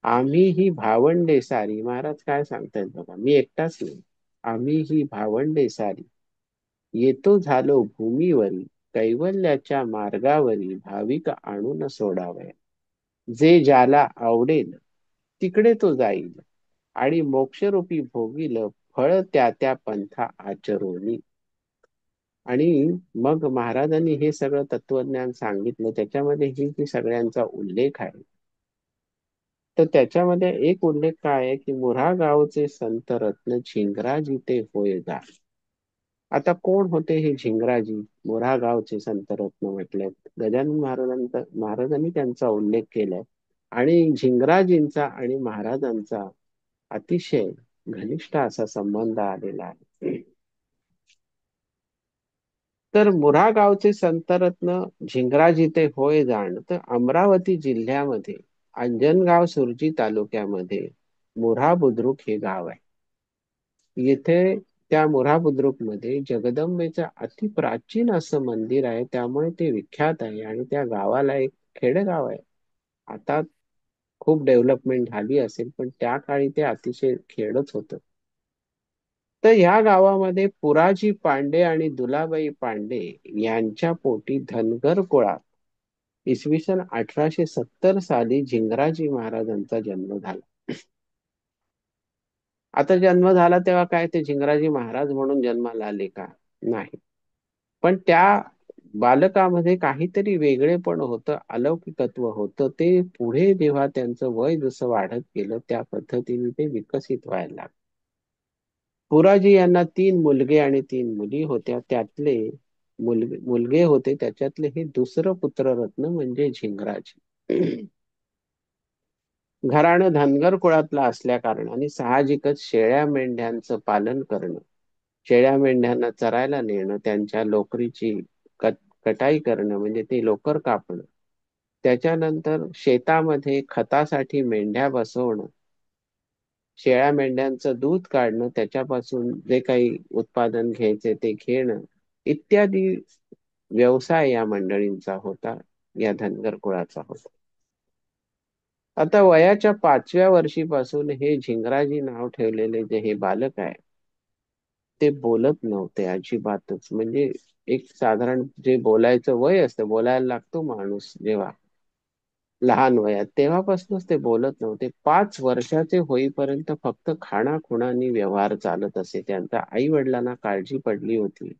आम्ही ही भावंडे सारी, महाराज काय सांगतायत बघा, मी एकटाच नाही. आम्ही ही भावंडे सारी येतो झालो भूमीवरी, कैवल्याच्या मार्गावरी भाविक आणून सोडावया. जे ज्याला आवडेल तिकडे तो जाईल, आणि मोक्षरूपी भोगील फळ त्या त्या पंथा आचरोनी. आणि मग महाराजांनी हे सगळं तत्वज्ञान सांगितलं, त्याच्यामध्ये ही जी सगळ्यांचा उल्लेख आहे. तर त्याच्यामध्ये एक उल्लेख काय आहे की मुऱ्हा गावचे संत रत्न झिंगराजी ते होय जा. आता कोण होते हे झिंगराजी? मुऱ्हा गावचे संत रत्न म्हटले गजानन महाराजांनी त्यांचा उल्लेख केलाय. आणि झिंगराजींचा आणि महाराजांचा अतिशय घनिष्ठ असा संबंध आलेला आहे. तर मुऱ्हा गावचे संतरत्न झिंगराजी ते होय जाण, तर अमरावती जिल्ह्यामध्ये अंजनगाव सुरजी तालुक्यामध्ये मुऱ्हा बुद्रुक हे गाव आहे. येथे त्या मुऱ्हा बुद्रुक मध्ये जगदंबेचं अति प्राचीन असं मंदिर आहे, त्यामुळे ते विख्यात आहे. आणि त्या गावाला एक खेडेगाव आहे. आता खूप डेव्हलपमेंट झाली असेल, पण त्या काळी ते अतिशय खेडच होतं. तर ह्या गावामध्ये पुराजी पांडे आणि दुलाबाई पांडे यांच्या पोटी धनगर कुळात इसवी सन 1870 साली झिंगराजी महाराजांचा जन्म झाला. आता जन्म झाला तेव्हा काय ते झिंगराजी महाराज म्हणून जन्माला आले का? नाही. पण त्या बालकामध्ये काहीतरी वेगळेपण होतं, अलौकिकत्व होतं. ते पुढे जेव्हा त्यांचं वय जसं वाढत गेलं त्या पद्धतीने ते विकसित व्हायला लागलं. पुराजी यांना 3 मुलगे आणि 3 मुली होत्या. त्यातले मुलगे होते, त्याच्यातले हे दुसरं पुत्ररत्न म्हणजे झिंगराज. घराणं धनगर कुळातलं असल्या कारणाने साहजिकच शेळ्या मेंढ्यांचं पालन करणं, शेळ्या मेंढ्यांना चरायला नेणं, त्यांच्या लोकरीची कटाई करणं म्हणजे ते लोकर कापणं, त्याच्यानंतर शेतामध्ये खतासाठी मेंढ्या बसवणं, शेळ्या मेंढ्यांचं दूध काढणं, त्याच्यापासून जे काही उत्पादन घ्यायचे ते घेणं, इत्यादी व्यवसाय या मंडळींचा होता, या धनगर कुळाचा होता. आता वयाच्या 5व्या वर्षीपासून हे झिंगराजी नाव ठेवलेले जे हे बालक आहे, ते बोलत नव्हते अजिबातच. म्हणजे एक साधारण जे बोलायचं वय असतं, बोलायला लागतो माणूस जेव्हा लहान वयात, तेव्हापासूनच ते बोलत नव्हते. 5 वर्षाचे होईपर्यंत फक्त खाणाखुणानी व्यवहार चालत असे. त्यांच्या आई वडिलांना काळजी पडली होती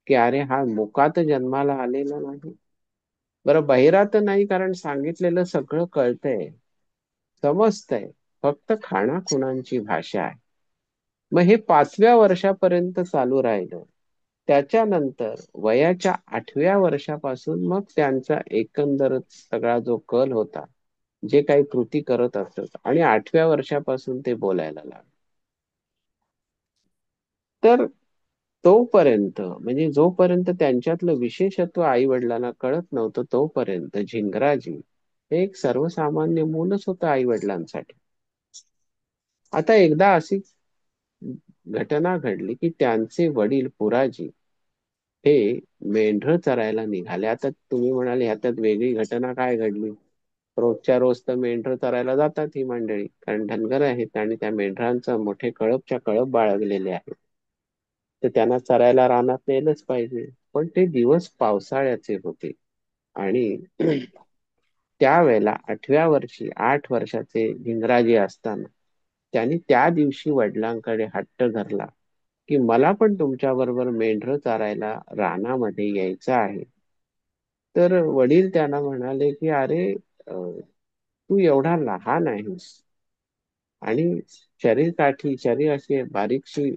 की अरे हा मुकात जन्माला आलेला नाही. बरं, बहिरा तर नाही, कारण सांगितलेलं सगळं कळतंय, समजतंय, फक्त खाणाखुणांची भाषा आहे. मग हे 5व्या वर्षापर्यंत चालू राहिलं. त्याच्यानंतर वयाच्या 8व्या वर्षापासून मग त्यांचा एकंदरच सगळा जो कल होता, जे काही कृती करत असत, आणि 8व्या वर्षापासून ते बोलायला लागले. तर तोपर्यंत म्हणजे जोपर्यंत त्यांच्यातलं विशेषत्व आई वडिलांना कळत नव्हतं, तोपर्यंत झिंगराजी हे एक सर्वसामान्य मूलच होतं आई वडिलांसाठी. आता एकदा अशी घटना घडली की त्यांचे वडील पुराजी हे मेंढरं चरायला निघाले. आता तुम्ही म्हणाले ह्याच्यात वेगळी घटना काय घडली? रोजच्या रोज तर मेंढरं चरायला जातात ही मंडळी, कारण धनगर आहेत आणि त्या मेंढरांचा मोठे कळपच्या कळप बाळगलेले आहेत, तर त्यांना चरायला रानात नेलंच पाहिजे. पण ते दिवस पावसाळ्याचे होते. आणि त्यावेळेला 8व्या वर्षी 8 वर्षाचे झिंगराजे असताना त्यांनी त्या दिवशी वडिलांकडे हट्ट धरला की मला पण तुमच्या बरोबर मेंढरं चारायला रानामध्ये यायचं आहे. तर वडील त्यांना म्हणाले की अरे, तू एवढा लहान आहेस आणि शरीर अशी बारीकशी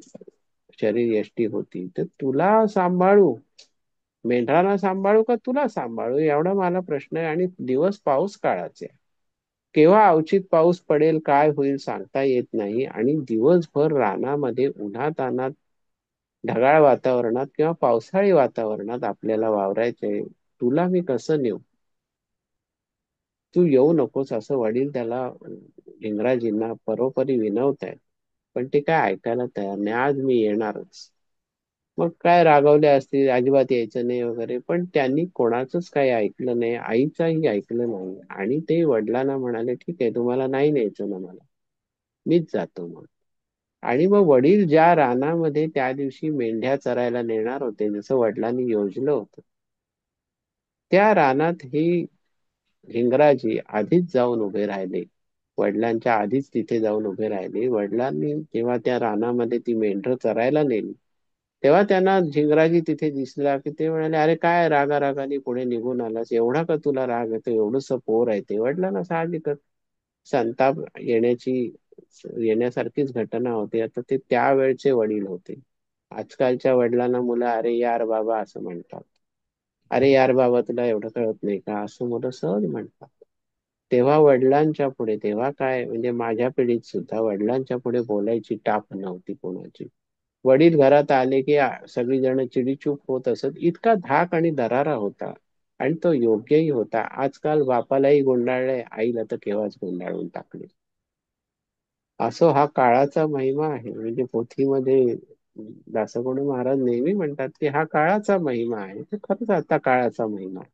शरीर यष्टी होती, तर तुला सांभाळू, मेंढराला सांभाळू का तुला सांभाळू, एवढा मला प्रश्न आहे. आणि दिवस पाऊस काळाचे आहे. केव्हा अवचित पाऊस पडेल, काय होईल सांगता येत नाही. आणि दिवसभर रानामध्ये उन्हातान्हात ढगाळ वातावरणात किंवा पावसाळी वातावरणात आपल्याला वावरायचंय, तुला मी कसं नेऊ, तू येऊ नकोस, असं वडील त्याला इंग्रजींना परोपरी विनवतायत. पण ते काय ऐकायला तयार नाही. आज मी येणारच. मग काय रागावले असतील, अजिबात यायचं नाही वगैरे, पण त्यांनी कोणाचंच काही ऐकलं नाही, आईचाही ऐकलं नाही. आणि ते वडिलांना म्हणाले, ठीक आहे, तुम्हाला नाही न्यायचं ना मला, मीच जातो मग. आणि मग वडील ज्या रानामध्ये त्या दिवशी मेंढ्या चरायला नेणार होते, जसं वडिलांनी योजलं होतं, त्या रानात ही हिंगराजी आधीच जाऊन उभे राहिले. वडिलांच्या आधीच तिथे जाऊन उभे राहिले. वडिलांनी जेव्हा त्या रानामध्ये ती मेंढरं चरायला नेली, तेव्हा त्यांना झिंगराजी तिथे दिसला, की ते म्हणाले, अरे काय रागा रागाने पुढे निघून आलास, एवढा का तुला राग येतो, एवढंसं पोर आहे ते. वडिलांना साहजिकच संताप येण्यासारखीच घटना होती. आता ते त्यावेळचे वडील होते. आजकालच्या वडिलांना मुलं अरे यार बाबा असं म्हणतात. अरे यार बाबा तुला एवढं कळत नाही का, असं मुलं सहज म्हणतात. तेव्हा वडिलांच्या पुढे, तेव्हा काय म्हणजे माझ्या पिढीत सुद्धा वडिलांच्या पुढे बोलायची टाप नव्हती कोणाची. वडील घरात आले की सगळीजण चिडीचूप होत असत. इतका धाक आणि दरारा होता आणि तो योग्यही होता. आजकाल बापालाही गुंडाळलंय, आईला तर केव्हाच गुंडाळून टाकले. असो हा काळाचा महिमा आहे. म्हणजे पोथीमध्ये दासगणू महाराज नेहमी म्हणतात की हा काळाचा महिमा आहे. तो खरंच आता काळाचा महिमा आहे.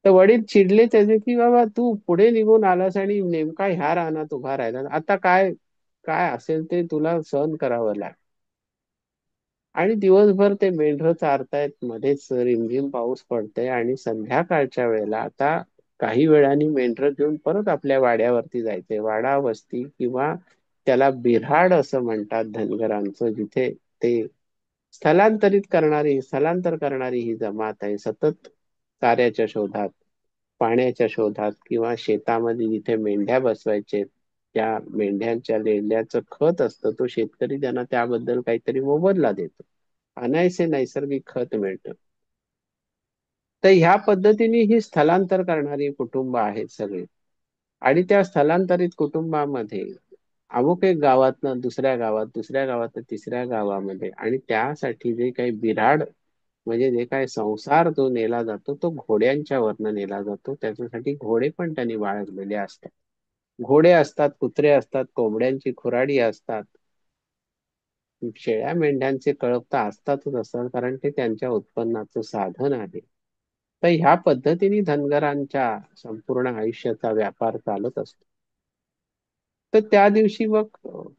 तर वडील चिडले त्याचे की बाबा तू पुढे निघून आलास आणि नेमका ह्या रानात उभा राहिला, आता काय काय असेल ते तुला सहन करावं लागेल. आणि दिवसभर ते मेंढरं चारतायत, मध्येच रिमझिम पाऊस पडतोय आणि संध्याकाळच्या वेळेला आता काही वेळाने मेंढरं घेऊन परत आपल्या वाड्यावरती जायचंय. वाडा वस्ती किंवा त्याला बिऱ्हाड असं म्हणतात धनगरांचं, जिथे ते स्थलांतर करणारी ही जमात आहे. सतत चाऱ्याच्या शोधात, पाण्याच्या शोधात किंवा शेतामध्ये जिथे मेंढ्या बसवायचे, त्या मेंढ्यांच्या लेंड्याचं खत असतं, तो शेतकरी त्यांना त्याबद्दल काहीतरी मोबदला देतो. अनायसे नैसर्गिक खत मिळतं. तर ह्या पद्धतीने ही स्थलांतर करणारी कुटुंब आहेत सगळी. आणि त्या स्थलांतरित कुटुंबामध्ये अमुक एक गावातनं दुसऱ्या गावात, दुसऱ्या गावात तिसऱ्या गावामध्ये, आणि त्यासाठी जे काही बिऱ्हाड म्हणजे जे काही संसार जो नेला जातो, तो घोड्यांच्या वरनं नेला जातो. त्याच्यासाठी घोडे पण त्यांनी बाळगलेले असतात. घोडे असतात, कुत्रे असतात, कोंबड्यांची खुराडी असतात, शेळ्या मेंढ्यांचे कळप तर असतातच असतात, कारण ते त्यांच्या उत्पन्नाचं साधन आहे. तर ह्या पद्धतीने धनगरांच्या संपूर्ण आयुष्याचा व्यापार चालत असतो. तर त्या दिवशी मग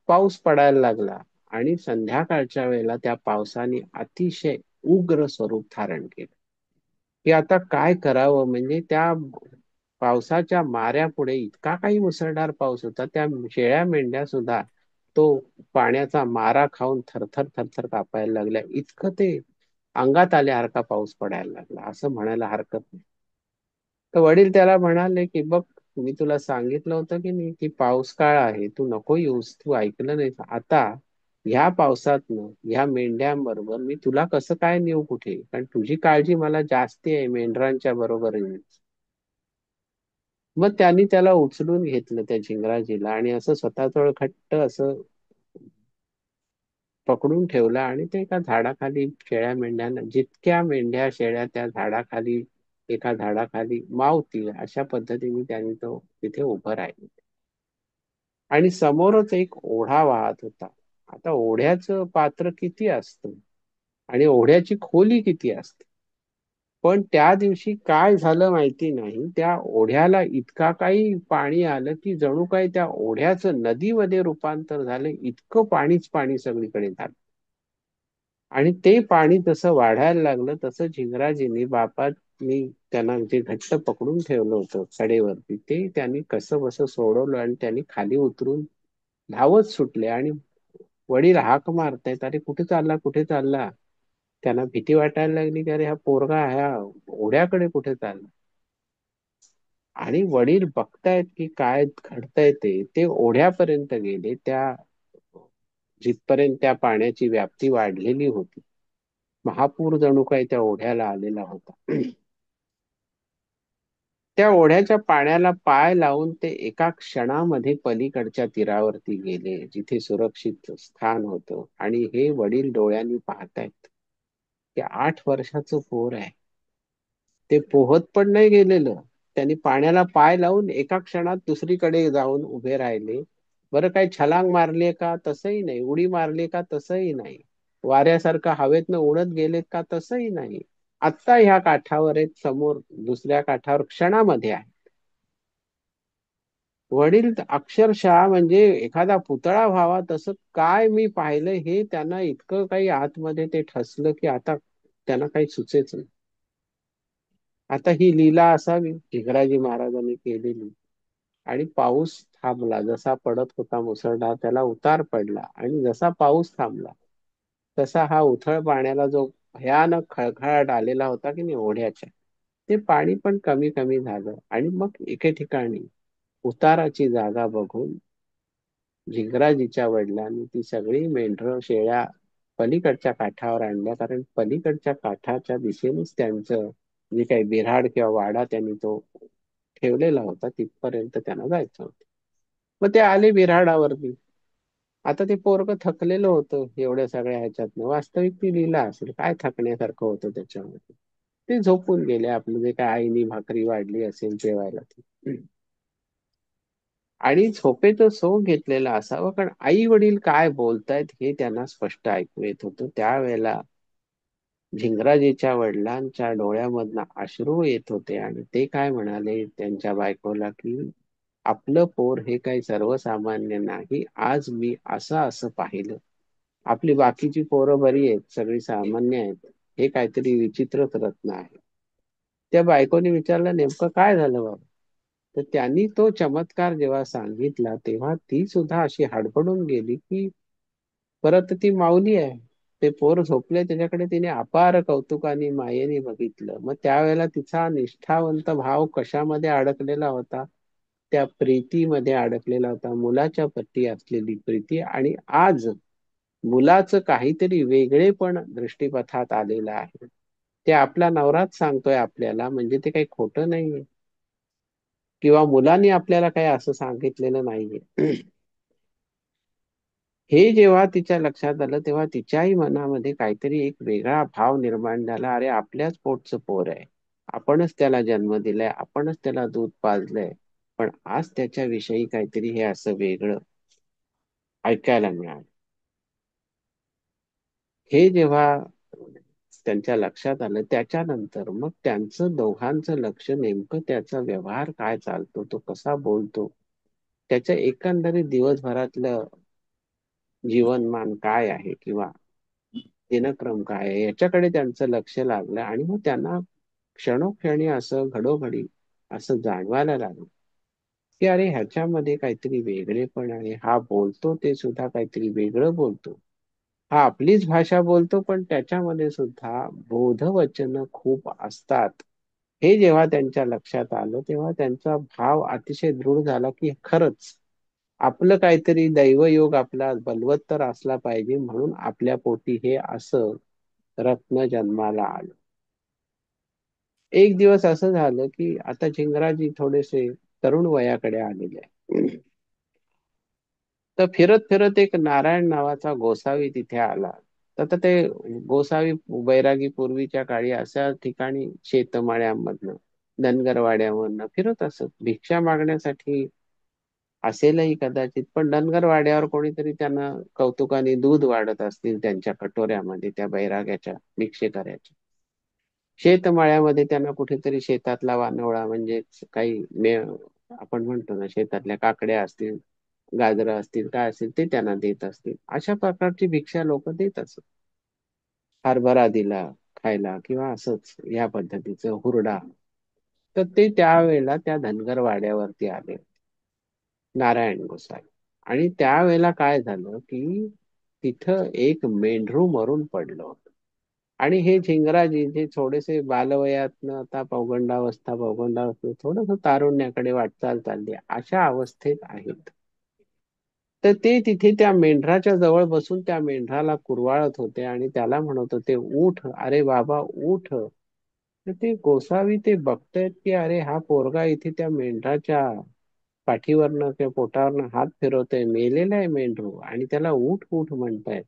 पाऊस पडायला लागला आणि संध्याकाळच्या वेळेला त्या पावसाने अतिशय उग्र स्वरूप धारण केलं, की आता काय करावं. म्हणजे त्या पावसाच्या माऱ्यापुढे इतका काही मुसळधार पाऊस होता, त्या शेळ्या मेंढ्या सुद्धा तो पाण्याचा मारा खाऊन थरथर थरथर कापायला लागल्या. इतकं ते अंगात आल्यासारखा पाऊस पडायला लागला असं म्हणायला हरकत नाही. तर वडील त्याला म्हणाले की बघ, मी तुला सांगितलं होतं की नाही की पाऊस काळ आहे, तू नको येऊस, तू ऐकलं नाही. आता ह्या पावसातनं ह्या मेंढ्यांबरोबर मी तुला कसं काय नेऊ कुठे, कारण तुझी काळजी मला जास्ती आहे मेंढरांच्या बरोबर. मग त्यांनी त्याला उचलून घेतलं त्या झिंगराजीला आणि असं स्वतःजवळ घट्ट असं पकडून ठेवलं आणि ते एका झाडाखाली शेळ्या मेंढ्यांना, जितक्या मेंढ्या शेळ्या त्या झाडाखाली एका झाडाखाली मावतील अशा पद्धतीने त्यांनी तो तिथे उभं राहिला. आणि समोरच एक ओढा वाहत होता. आता ओढ्याचं पात्र किती असतं आणि ओढ्याची खोली किती असते. पण त्या दिवशी काय झालं माहिती नाही, त्या ओढ्याला इतका काही पाणी आलं की जणू काही त्या ओढ्याचं नदीमध्ये रूपांतर झालं. इतकं पाणीच पाणी सगळीकडे झालं. आणि ते पाणी जसं वाढायला लागलं तसं झिंगराजींनी बापांनी त्यांना जे घट्ट पकडून ठेवलं होतं कडेवरती, ते त्यांनी कसं बसं सोडवलं आणि त्यांनी खाली उतरून धावत सुटले. आणि वडील हाक मारतायत, अरे कुठे चालला, कुठे चालला. त्यांना भीती वाटायला लागली की अरे हा पोरगा ह्या ओढ्याकडे कुठे चालला. आणि वडील बघतायत की काय घडतंय. ते ओढ्यापर्यंत गेले, त्या जिथपर्यंत त्या पाण्याची व्याप्ती वाढलेली होती. महापूर जणू काही त्या ओढ्याला आलेला होता. त्या ओढ्याच्या पाण्याला पाय लावून ते एका क्षणामध्ये पलीकडच्या तीरावरती गेले, जिथे सुरक्षित स्थान होतं. आणि हे वडील डोळ्यांनी पाहतायत. ते 8 वर्षाचं पोर आहे, ते पोहत पण नाही गेलेलं. त्यांनी पाण्याला पाय लावून एका क्षणात दुसरीकडे जाऊन उभे राहिले. बरं, काही छलांग मारली का, तसंही नाही. उडी मारली का, तसंही नाही. वाऱ्यासारखं हवेतनं उडत गेलेत का? तसंही नाही. आत्ता ह्या काठावर आहेत, समोर दुसऱ्या काठावर क्षणामध्ये आहे. वडील अक्षरशः म्हणजे एखादा पुतळा व्हावा तसं काय मी पाहिलं, हे त्यांना इतकं काही आतमध्ये ते ठसलं की आता त्यांना काही सुचेच नाही. आता ही लीला असावी ढिगराजी महाराजांनी केलेली. आणि पाऊस थांबला. जसा पडत होता मुसळधार, त्याला उतार पडला आणि जसा पाऊस थांबला तसा हा उथळ पाण्याला जो भयानक खळखळाट आलेला होता की नाही ओढ्याच्या, ते पाणी पण कमी कमी झालं. आणि मग एके ठिकाणी उताराची जागा बघून झिंगराजीच्या वडिलांनी ती सगळी मेंढरं शेळ्या पलीकडच्या काठावर आणल्या, कारण पलीकडच्या काठाच्या दिशेनेच त्यांचं जे काही बिऱ्हाड किंवा वाडा त्यांनी तो ठेवलेला होता, तिथपर्यंत त्यांना जायचं होतं. मग ते आले विऱ्हाडावरती. आता ते पोरग थकलेलं होतं एवढ्या सगळ्या ह्याच्यातनं. वास्तविक ती लीला असेल, काय थकण्यासारखं होतं त्याच्यामध्ये. ते झोपून गेले. आपलं जे काय आईनी भाकरी वाढली असेल जेवायला ती. आणि झोपेचं सोंग घेतलेलं असावं, कारण आई वडील काय बोलतायत हे त्यांना स्पष्ट ऐकू येत होतं. त्यावेळेला झिंगराजीच्या वडिलांच्या डोळ्यामधनं अश्रू येत होते आणि ते काय म्हणाले त्यांच्या बायकोला की आपलं पोर हे काही सर्वसामान्य नाही. आज मी असं असं पाहिलं. आपली बाकीची पोरं बरी आहेत, सगळी सामान्य आहेत, हे काहीतरी विचित्रच रत्न आहे. त्या बायकोने विचारलं नेमकं काय झालं बाबा. तर त्यांनी तो चमत्कार जेव्हा सांगितला तेव्हा ती सुद्धा अशी हडबडून गेली की परत ती माऊली आहे. ते पोर झोपले त्याच्याकडे तिने अपार कौतुकाने मायेने बघितलं. मग त्यावेळेला तिचा निष्ठावंत भाव कशामध्ये अडकलेला होता? त्या प्रीतीमध्ये अडकलेला होता, मुलाच्या प्रती असलेली प्रीती. आणि आज मुलाचं काहीतरी वेगळेपण दृष्टीपथात आलेलं आहे. ते आपला नवराच सांगतोय आपल्याला, म्हणजे ते काही खोटं नाहीये. किंवा मुलांनी आपल्याला काही असं सांगितलेलं नाहीये. हे जेव्हा तिच्या लक्षात आलं तेव्हा तिच्याही मनामध्ये काहीतरी एक वेगळा भाव निर्माण झाला. अरे आपल्याच पोटचं पोर आहे, आपणच त्याला जन्म दिलाय, आपणच त्याला दूध पाजलंय, पण आज त्याच्याविषयी काहीतरी हे असं वेगळं ऐकायला मिळालं. हे जेव्हा त्यांच्या लक्षात आलं त्याच्यानंतर मग त्यांचं दोघांचं लक्ष नेमकं त्याचा व्यवहार काय चालतो, तो कसा बोलतो, त्याच्या एकंदरीत दिवसभरातलं जीवनमान काय आहे किंवा दिनक्रम काय आहे याच्याकडे त्यांचं लक्ष लागलं. आणि मग त्यांना क्षणोक्षणी असं घडोघडी असं जाणवायला लागलं की अरे ह्याच्यामध्ये काहीतरी वेगळेपण आहे. हा बोलतो ते सुद्धा काहीतरी वेगळं बोलतो. हा आपलीच भाषा बोलतो पण त्याच्यामध्ये सुद्धा बोधवचन खूप असतात. हे जेव्हा त्यांच्या लक्षात आलं तेव्हा त्यांचा भाव अतिशय दृढ झाला की खरंच आपलं काहीतरी दैवयोग आपला बलवत्तर असला पाहिजे, म्हणून आपल्या पोटी हे असं रत्न जन्माला आलं. एक दिवस असं झालं की आता झिंगराजी थोडेसे तरुण वयाकडे आलेले आहे. तर फिरत फिरत एक नारायण नावाचा गोसावी तिथे आला. तर आता ते गोसावी बैरागी पूर्वीच्या काळी अशा ठिकाणी शेतमाळ्यामधनं धनगरवाड्यामधनं फिरत असत भिक्षा मागण्यासाठी. असेलही कदाचित, पण धनगरवाड्यावर कोणीतरी त्यांना कौतुकाने दूध वाढत असतील त्यांच्या कटोऱ्यामध्ये त्या बैराग्याच्या भिक्षेकऱ्याच्या. शेतमाळ्यामध्ये त्यांना कुठेतरी शेतातला वानवळा म्हणजे काही आपण म्हणतो ना शेतातल्या काकड्या असतील, गाजरं असतील, काय असतील ते त्यांना देत असतील. अशा प्रकारची भिक्षा लोक देत असत. हरभरा दिला खायला किंवा असंच या पद्धतीचं हुरडा. तर ते त्यावेळेला त्या धनगर वाड्यावरती आले नारायण गोसावी. आणि त्यावेळेला काय झालं की तिथं एक मेंढरू मरून पडलं होतं. आणि हे झिंगराजी जे थोडेसे बालवयातनं आता पौगंडावस्था थोडस तारुण्याकडे वाटचाल चालली अशा अवस्थेत आहेत. तर ते तिथे त्या मेंढराच्या जवळ बसून त्या मेंढराला कुरवाळत होते आणि त्याला म्हणत होते उठ, अरे बाबा उठ. तर ते गोसावी ते बघतायत की अरे हा पोरगा इथे त्या मेंढराच्या पाठीवरनं किंवा पोटावरनं हात फिरवतोय, मेलेला आहे मेंढरू, आणि त्याला उठ उठ म्हणतायत.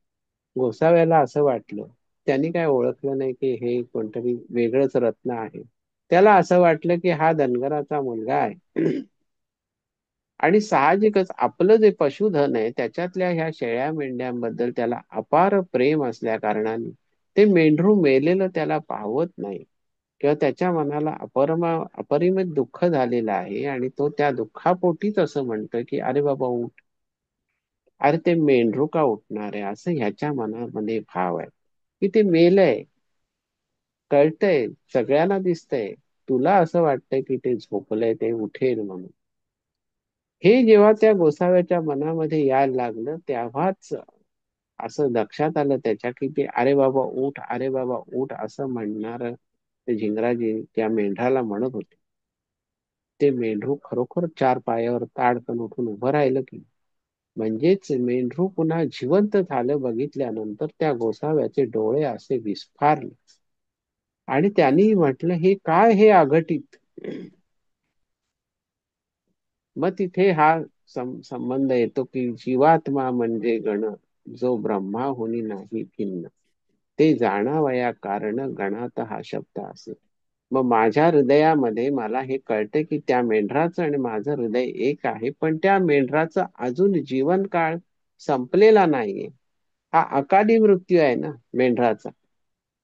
गोसाव्याला असं वाटलं, त्यांनी काय ओळखलं नाही की हे कोणतरी वेगळंच रत्न आहे. त्याला असं वाटलं की हा धनगराचा मुलगा आहे आणि साहजिकच आपलं जे पशुधन आहे त्याच्यातल्या ह्या शेळ्या मेंढ्यांबद्दल त्याला अपार प्रेम असल्या कारणाने ते मेंढरू मेलेलं त्याला पाहवत नाही किंवा त्याच्या मनाला अपरिमित दुःख झालेलं आहे आणि तो त्या दुःखापोटीच असं म्हणतो की अरे बाबा उठ. अरे ते मेंढरू का उठणार आहे असं ह्याच्या मनामध्ये भाव आहे की ते मेलंय, कळतंय, सगळ्यांना दिसतंय. तुला असं वाटतंय की ते झोपलंय, ते उठेल म्हणून. हे जेव्हा त्या गोसाव्याच्या मनामध्ये यायला लागलं तेव्हाच असं लक्षात आलं त्याच्या की ते अरे बाबा उठ, अरे बाबा उठ असं म्हणणार ते झिंगराजी त्या मेंढराला म्हणत होते. ते मेंढरू खरोखर चार पायावर ताडकन उठून उभं राहिलं की. म्हणजेच मेंढरू पुन्हा जिवंत झालं बघितल्यानंतर त्या गोसाव्याचे डोळे असे विस्फारले आणि त्यांनी म्हटलं हे काय हे अघटित. मग तिथे हा संबंध येतो की जीवात्मा म्हणजे गण, जो ब्रह्माहुनी नाही भिन्न, ते जाणावया कारण गणात हा शब्द असे. मग माझ्या हृदयामध्ये मला हे कळते की त्या मेंढराचं आणि माझं हृदय एक आहे, पण त्या मेंढराचं अजून जीवनकाळ संपलेला नाहीये. हा अकाली मृत्यू आहे ना मेंढराचा.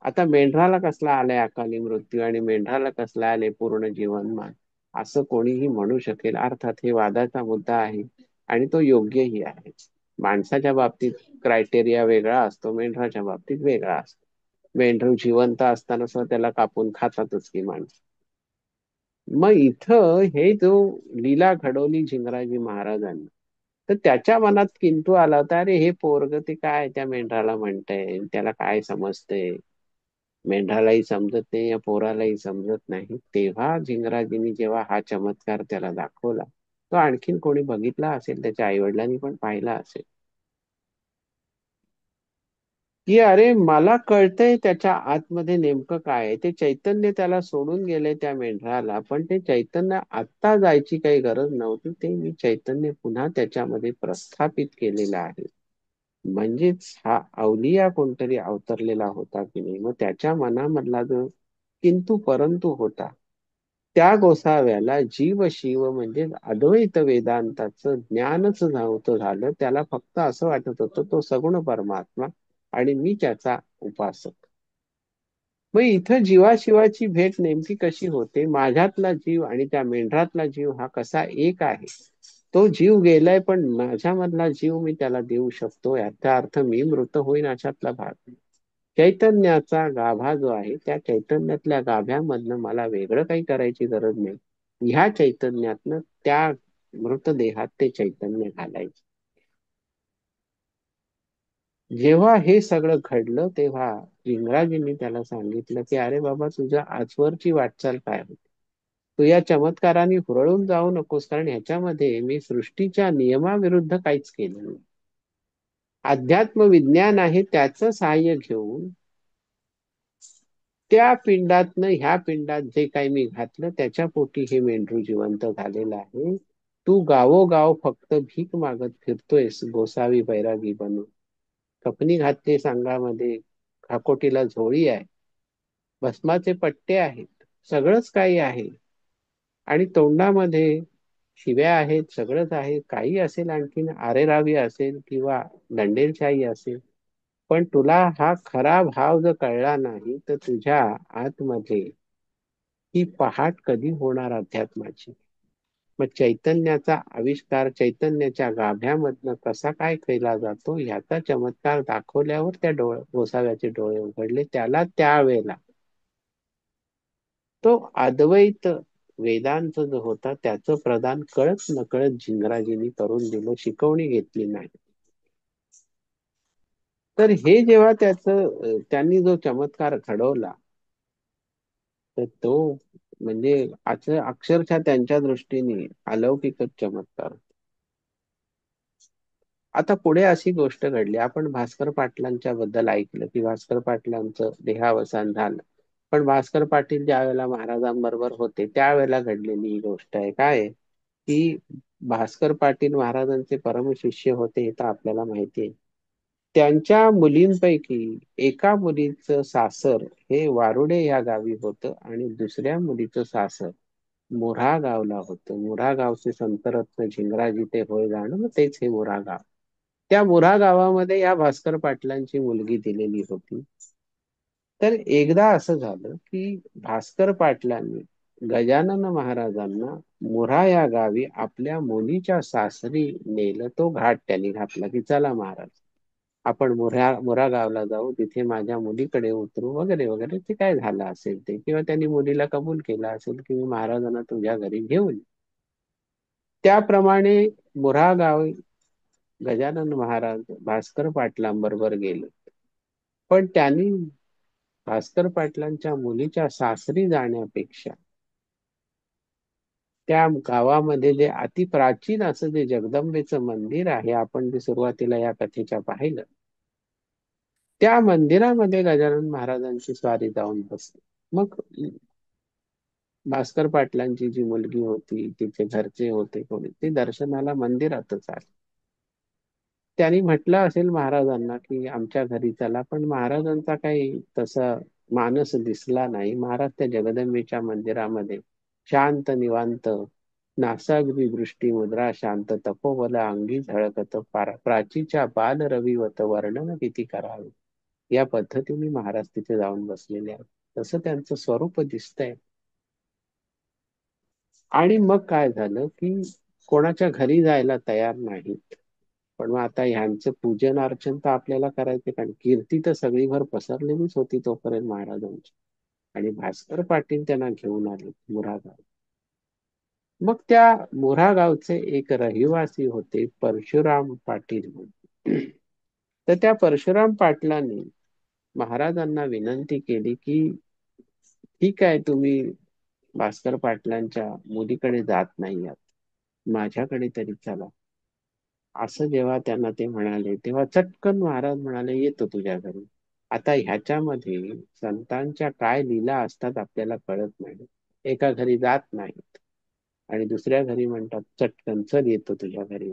आता मेंढराला कसला आलाय अकाली मृत्यू आणि मेंढराला कसला आले पूर्ण जीवनमान, असं कोणीही म्हणू शकेल. अर्थात हे वादाचा मुद्दा आहे आणि तो योग्यही आहे. माणसाच्या बाबतीत क्रायटेरिया वेगळा असतो, मेंढराच्या बाबतीत वेगळा असतो. मेंढरू जिवंत असताना सुद्धा त्याला कापून खातातच की माणसं. मग इथं हे जो लीला घडवली झिंगराजी महाराजांनी, तर त्याच्या मनात किंतु आला होता अरे हे पोरग ते काय त्या मेंढराला म्हणतंय, त्याला काय समजतंय. मेंढरालाही समजत नाही या पोरालाही समजत नाही. तेव्हा झिंगराजींनी जेव्हा हा चमत्कार त्याला दाखवला, तो आणखीन कोणी बघितला असेल, त्याच्या आईवडिलांनी पण पाहिला असेल की अरे मला कळतंय त्याच्या आतमध्ये नेमकं काय आहे. ते चैतन्य त्याला सोडून गेले त्या मेंढराला, पण ते चैतन्य आत्ता जायची काही गरज नव्हती. ते मी चैतन्य पुन्हा त्याच्यामध्ये प्रस्थापित केलेलं आहे. म्हणजेच हा अवलिया कोणतरी अवतरलेला होता की नाही. मग त्याच्या मनामधला जो किंतु परंतु होता, त्या गोसाव्याला जीव शिव म्हणजे अद्वैत वेदांताचं ज्ञानच नव्हतं झालं. त्याला फक्त असं वाटत होतं तो सगुण परमात्मा आणि मी त्याचा उपासक. मग इथं जीवाशिवाची भेट नेमकी कशी होते. माझ्यातला जीव आणि त्या मेंढरातला जीव हा कसा एक आहे. तो जीव गेलाय पण माझ्यामधला जीव मी त्याला देऊ शकतो, याचा अर्थ मी मृत होईन अशातला भाग. चैतन्याचा गाभा जो आहे त्या चैतन्यातल्या गाभ्यामधनं मला वेगळं काही करायची गरज नाही. ह्या चैतन्यातनं त्या मृतदेहात ते चैतन्य घालायचे. जेव्हा हे सगळं घडलं तेव्हा इंग्राजींनी त्याला सांगितलं की अरे बाबा तुझ्या आजवरची वाटचाल काय होती. तू या चमत्काराने हुरळून जाऊ नकोस, कारण ह्याच्यामध्ये मी सृष्टीच्या नियमाविरुद्ध काहीच केलं नाही. अध्यात्म विज्ञान आहे त्याचं सहाय्य घेऊन त्या पिंडातनं ह्या पिंडात जे काही मी घातलं त्याच्या पोटी हे मेंढरू जिवंत झालेलं आहे. तू गावोगाव फक्त भीक मागत फिरतोयस गोसावी बैरागी बनून. कपनी घातली सांगामध्ये, खाकोटीला झोळी आहे, भस्माचे पट्टे आहेत, सगळंच काही आहे आणि तोंडामध्ये शिव्या आहेत, सगळंच आहे. काही असेल आणखीन आरेरावी असेल किंवा दंडेलशाही असेल, पण तुला हा खरा भाव जर कळला नाही तर तुझ्या आतमध्ये ही पहाट कधी होणार अध्यात्माची. मग चैतन्याचा आविष्कार चैतन्याच्या गाभ्यामधनं कसा काय केला जातो ह्याचा चमत्कार दाखवल्यावर त्या गोसाव्याचे डोळे उघडले. त्याला त्यावेळेला तो अद्वैत वेदांत जो होता त्याचं प्रदान कळत नकळत झिंगराजींनी करून दिलं, शिकवणी घेतली नाही. तर हे जेव्हा त्यांनी जो चमत्कार घडवला तर तो म्हणजे अक्षरशः त्यांच्या दृष्टीने अलौकिकच चमत्कार. आता पुढे अशी गोष्ट घडली, आपण भास्कर पाटलांच्या बद्दल ऐकलं की भास्कर पाटलांचं देहावसान झालं. पण भास्कर पाटील ज्या वेळेला महाराजांबरोबर होते त्यावेळेला घडलेली ही गोष्ट आहे. काय की भास्कर पाटील महाराजांचे परमशिष्य होते हे तर आपल्याला माहिती आहे. त्यांच्या मुलींपैकी एका मुलीचं सासर हे वारुडे या गावी होतं आणि दुसऱ्या मुलीचं सासर मुऱ्हा गावला होतं. मुऱ्हा गावचे संतरत्न झिंगराजी ते होय जाणं, मग तेच हे मुऱ्हा गाव. त्या मुऱ्हा गावामध्ये या भास्कर पाटलांची मुलगी दिलेली होती. तर एकदा असं झालं की भास्कर पाटलांनी गजानन महाराजांना मुऱ्हा या गावी आपल्या मुलीच्या सासरी नेलं. तो घाट त्यांनी घातला की चला महाराज, आपण मुऱ्हा गावला जाऊ, तिथे माझ्या मुलीकडे उतरू वगैरे वगैरे. ते काय झालं असेल ते, किंवा त्यांनी मुलीला कबूल केला असेल की मी महाराजांना तुझ्या घरी घेऊन येईन. त्याप्रमाणे मुऱ्हा गाव गजानन महाराज भास्कर पाटलांबरोबर गेले. पण त्यांनी भास्कर पाटलांच्या मुलीच्या सासरी जाण्यापेक्षा त्या गावामध्ये जे अतिप्राचीन असं जे जगदंबेचं मंदिर आहे, आपण जे सुरुवातीला या कथेच्या पाहिलं, त्या मंदिरामध्ये गजानन महाराजांची स्वारी जाऊन बसली. मग भास्कर पाटलांची जी मुलगी होती, तिचे घरचे होते कोणी, ते दर्शनाला मंदिरातच आले. त्यांनी म्हटलं असेल महाराजांना की आमच्या घरी चला, पण महाराजांचा काही तसा मानस दिसला नाही. महाराज त्या जगदंबेच्या मंदिरामध्ये शांत निवांत, नासागरी दृष्टी मुद्रा शांत, तपोबल अंगी झळकत, प्राचीच्या बाल रविवत, वर्णन किती करावे, या पद्धतीने महाराज तिथे जाऊन बसलेले आहेत. तसं त्यांचं स्वरूप दिसतंय. आणि मग काय झालं की कोणाच्या घरी जायला तयार नाहीत. पण मग आता ह्यांचं पूजन अर्चन तर आपल्याला करायचे, कारण कीर्ती तर सगळीभर पसरलेलीच होती तोपर्यंत महाराजांची. आणि भास्कर पाटील त्यांना घेऊन आले मुऱ्हा गाव. मग त्या मुऱ्हा गावचे एक रहिवासी होते परशुराम पाटील म्हणून. तर त्या परशुराम पाटलांनी महाराजांना विनंती केली की ठीक आहे, तुम्ही भास्कर पाटलांच्या मुलीकडे जात नाही आहात, माझ्याकडे तरी चला. असं जेव्हा त्यांना ते म्हणाले, तेव्हा चटकन महाराज म्हणाले येतो तुझ्या घरी. आता ह्याच्यामध्ये संतांच्या काय लीला असतात आपल्याला कळत नाही. एका घरी जात नाहीत आणि दुसऱ्या घरी म्हणतात चटकन चल येतो तुझ्या घरी.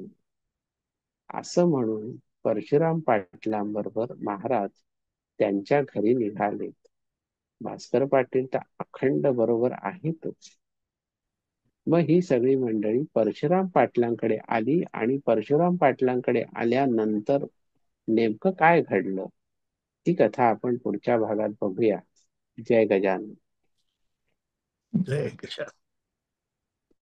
असं म्हणून परशुराम पाटलांबरोबर महाराज त्यांच्या घरी निघाले. भास्कर पाटील तर अखंड बरोबर आहेतच. मग ही सगळी मंडळी परशुराम पाटलांकडे आली आणि परशुराम पाटलांकडे आल्यानंतर नेमकं काय घडलं, ती कथा आपण पुढच्या भागात बघूया. जय गजानन. जय किशन.